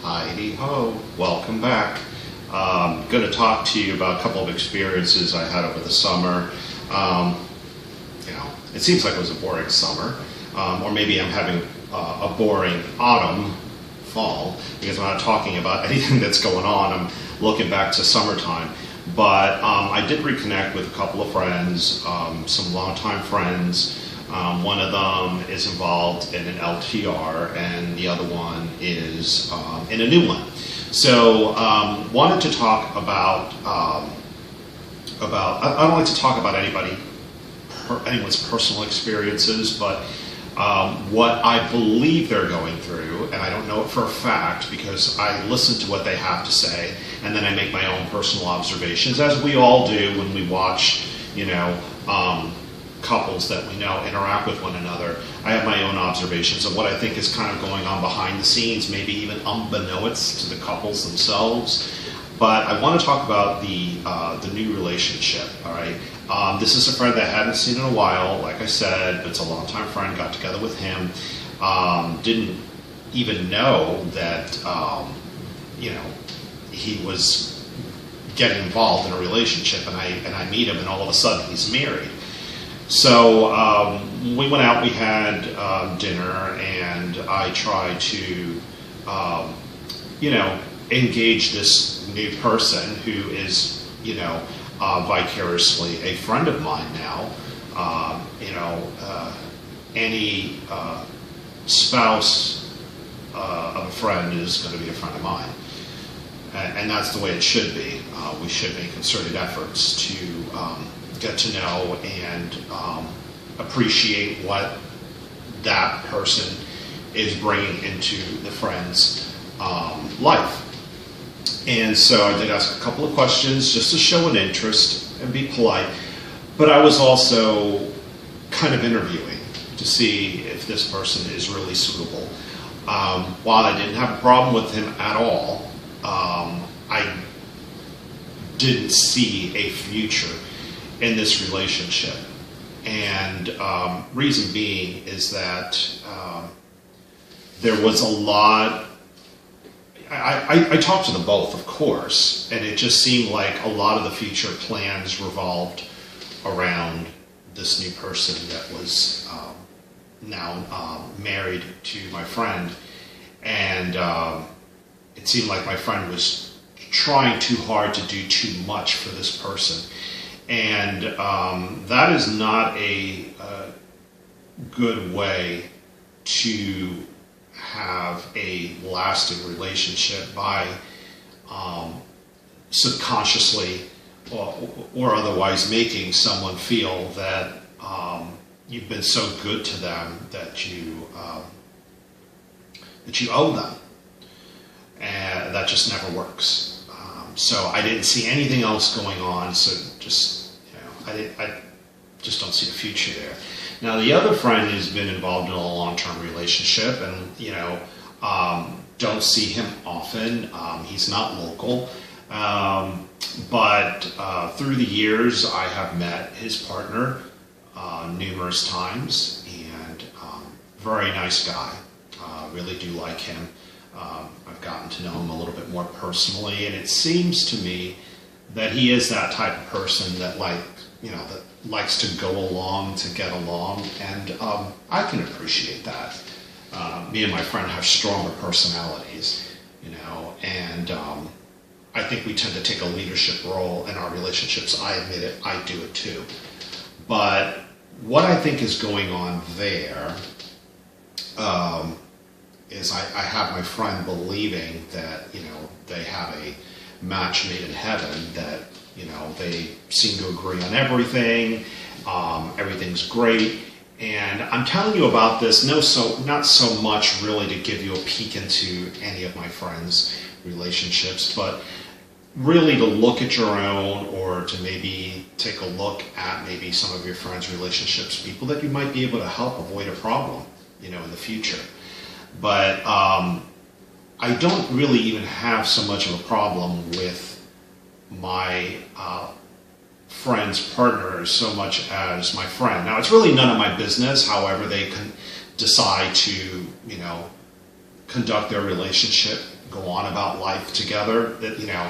Heidi ho, welcome back. Going to talk to you about a couple of experiences I had over the summer. It seems like it was a boring summer, or maybe I'm having a boring autumn, fall, because I'm not talking about anything that's going on. I'm looking back to summertime. But I did reconnect with a couple of friends, some longtime friends. One of them is involved in an LTR, and the other one is in a new one. So, wanted to talk about. I don't like to talk about anyone's personal experiences, but what I believe they're going through, and I don't know it for a fact because I listen to what they have to say, and then I make my own personal observations, as we all do when we watch, couples that we know interact with one another. I have my own observations of what I think is kind of going on behind the scenes, maybe even unbeknownst to the couples themselves. But I want to talk about the new relationship. All right, this is a friend that I hadn't seen in a while. Like I said, it's a longtime friend. Got together with him. Didn't even know that he was getting involved in a relationship, and I meet him, and all of a sudden he's married. So we went out, we had dinner, and I tried to, engage this new person who is, vicariously a friend of mine now. Any spouse of a friend is going to be a friend of mine. And that's the way it should be. We should make concerted efforts to get to know and appreciate what that person is bringing into the friend's life. And so I did ask a couple of questions just to show an interest and be polite, but I was also kind of interviewing to see if this person is really suitable. While I didn't have a problem with him at all, I didn't see a future in this relationship. And reason being is that there was a lot. I talked to them both, of course, and it just seemed like a lot of the future plans revolved around this new person that was now married to my friend. And it seemed like my friend was trying too hard to do too much for this person. And that is not a good way to have a lasting relationship by subconsciously or otherwise making someone feel that you've been so good to them that you owe them. And that just never works. So I didn't see anything else going on, so I just don't see the future there. Now the other friend has been involved in a long-term relationship, and don't see him often. He's not local, but through the years I have met his partner numerous times, and very nice guy. Really do like him. I've gotten to know him a little bit more personally, and it seems to me that he is that type of person that that likes to go along to get along, and I can appreciate that. Me and my friend have stronger personalities, and I think we tend to take a leadership role in our relationships. I admit it, I do it too. But what I think is going on there is I have my friend believing that, they have a match made in heaven, that, they seem to agree on everything, everything's great. And I'm telling you about this, not so much really to give you a peek into any of my friends' relationships, but really to look at your own, or to maybe take a look at maybe some of your friends' relationships, people that you might be able to help avoid a problem, in the future. But I don't really even have so much of a problem with my friend's partner so much as my friend. Now, it's really none of my business, however they can decide to, conduct their relationship, go on about life together. That, you know,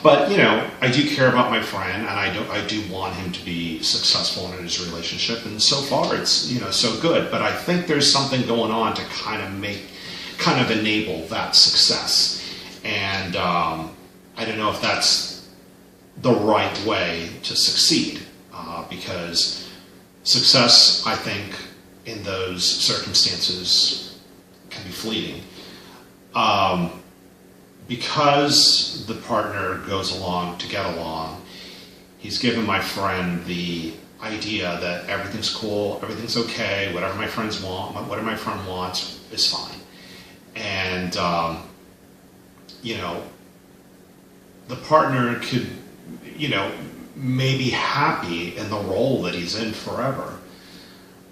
but you know, I do care about my friend, and I do want him to be successful in his relationship. And so far, it's, you know, so good. But I think there's something going on to kind of enable that success. And I don't know if that's the right way to succeed, because success, I think, in those circumstances can be fleeting. Because the partner goes along to get along, he's given my friend the idea that everything's cool, everything's okay, whatever my friends want, whatever my friend wants is fine. And, you know, the partner could, you know, may be happy in the role that he's in forever,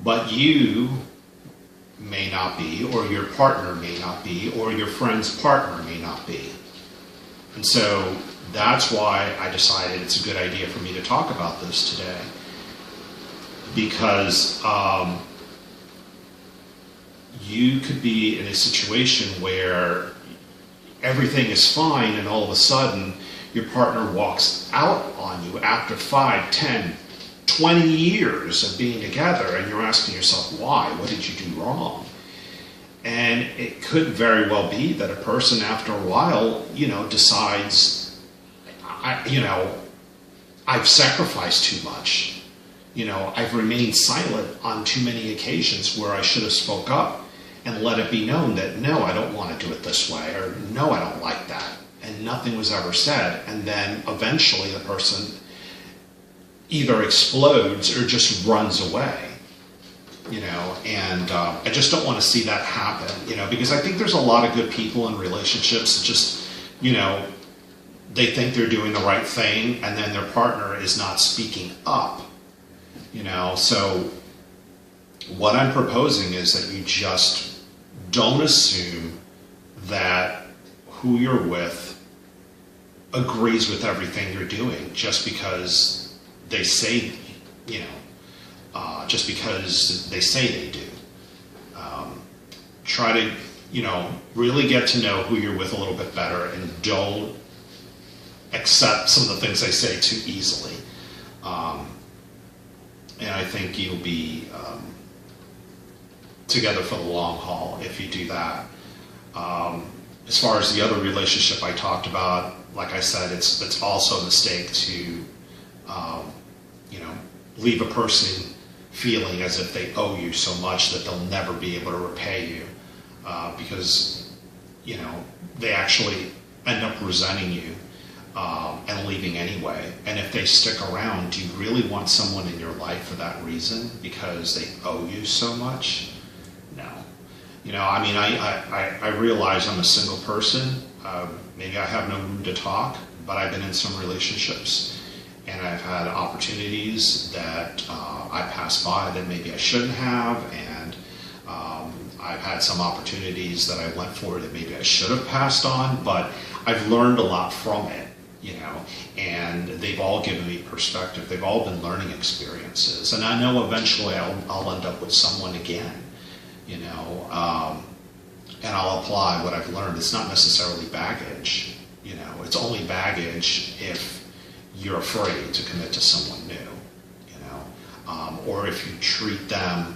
but you may not be, or your partner may not be, or your friend's partner may not be. And so that's why I decided it's a good idea for me to talk about this today, because you could be in a situation where everything is fine and all of a sudden your partner walks out on you after 5, 10, 20 years of being together, and you're asking yourself, why? What did you do wrong? And it could very well be that a person after a while, you know, decides, you know, I've sacrificed too much. You know, I've remained silent on too many occasions where I should have spoke up and let it be known that, no, I don't want to do it this way, or no, I don't like that. And nothing was ever said. And then eventually the person either explodes or just runs away, you know, and I just don't want to see that happen, you know, because I think there's a lot of good people in relationships that just, you know, they think they're doing the right thing, and then their partner is not speaking up, you know. So what I'm proposing is that you just don't assume that who you're with agrees with everything you're doing just because they say, you know, just because they say they do. Try to, you know, really get to know who you're with a little bit better, and don't accept some of the things they say too easily. And I think you'll be together for the long haul if you do that. As far as the other relationship I talked about, like I said, it's also a mistake to, you know, leave a person feeling as if they owe you so much that they'll never be able to repay you, because, you know, they actually end up resenting you and leaving anyway. And if they stick around, do you really want someone in your life for that reason, because they owe you so much? No. You know, I mean, I realize I'm a single person. Maybe I have no room to talk, but I've been in some relationships, and I've had opportunities that I passed by that maybe I shouldn't have, and I've had some opportunities that I went for that maybe I should have passed on, but I've learned a lot from it, you know, and they've all given me perspective. They've all been learning experiences, and I know eventually I'll end up with someone again, you know, and I'll apply what I've learned. It's not necessarily baggage, you know, it's only baggage if you're afraid to commit to someone new, you know, or if you treat them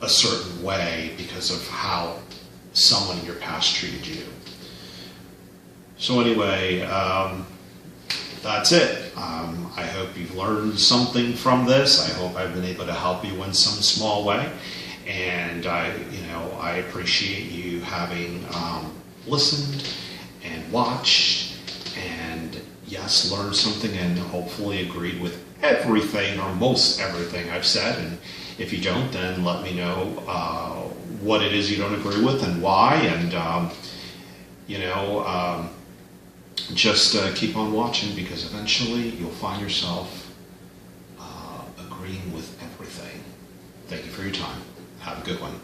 a certain way because of how someone in your past treated you. So anyway, that's it. I hope you've learned something from this. I hope I've been able to help you in some small way. And I appreciate you having listened and watched, and yes, learned something, and hopefully agreed with everything or most everything I've said. And if you don't, then let me know what it is you don't agree with and why. And just keep on watching, because eventually you'll find yourself agreeing with everything. Thank you for your time. Have a good one.